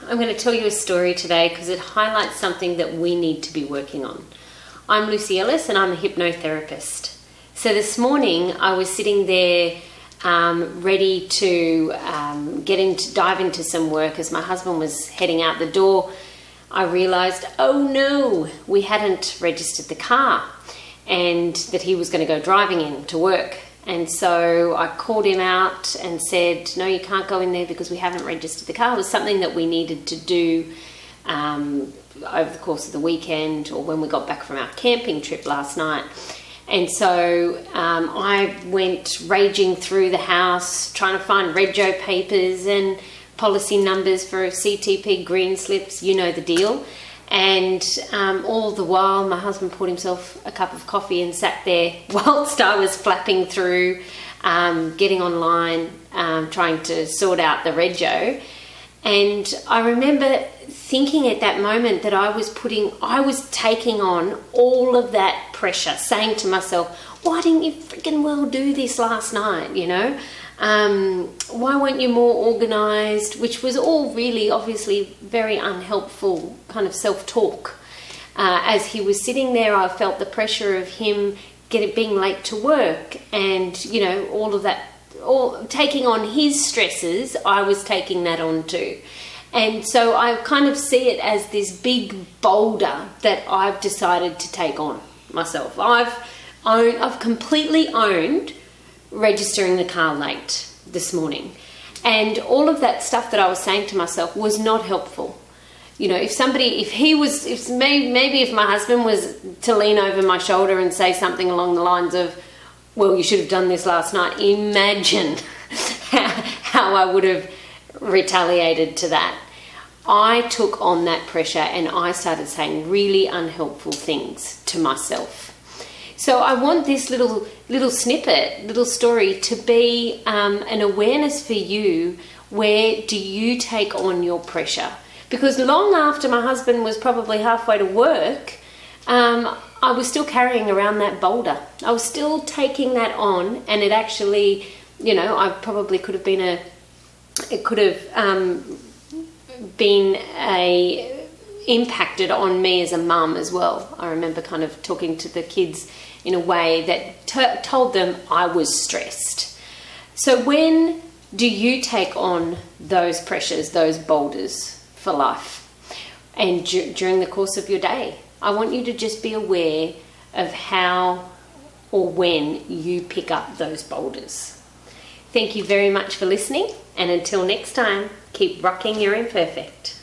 I'm going to tell you a story today because it highlights something that we need to be working on. I'm Lucy Ellis and I'm a hypnotherapist. So this morning I was sitting there ready to dive into some work. As my husband was heading out the door, I realised, oh no, we hadn't registered the car and that he was going to go driving in to work. And so I called him out and said, no, you can't go in there because we haven't registered the car. It was something that we needed to do over the course of the weekend or when we got back from our camping trip last night. And so I went raging through the house trying to find rego papers and policy numbers for CTP green slips, you know the deal. And all the while, my husband poured himself a cup of coffee and sat there whilst I was flapping through, getting online, trying to sort out the rego. And I remember thinking at that moment that I was taking on all of that pressure, saying to myself, why didn't you freaking well do this last night, you know? Why weren't you more organised? Which was all really obviously very unhelpful kind of self-talk. As he was sitting there, I felt the pressure of him being late to work and, you know, all of that, taking on his stresses, I was taking that on too. And so I kind of see it as this big boulder that I've decided to take on myself. I've completely owned registering the car late this morning, and all of that stuff that I was saying to myself was not helpful. You know, if my husband was to lean over my shoulder and say something along the lines of, well, you should have done this last night, imagine how I would have retaliated to that. I took on that pressure and I started saying really unhelpful things to myself. So I want this little snippet, little story to be an awareness for you. Where do you take on your pressure? Because long after my husband was probably halfway to work, I was still carrying around that boulder. I was still taking that on, and it actually, you know, I probably could have been impacted on me as a mum as well. I remember kind of talking to the kids in a way that told them I was stressed. So when do you take on those pressures, those boulders for life? And during the course of your day, I want you to just be aware of how or when you pick up those boulders. Thank you very much for listening, and until next time, keep rocking your imperfect.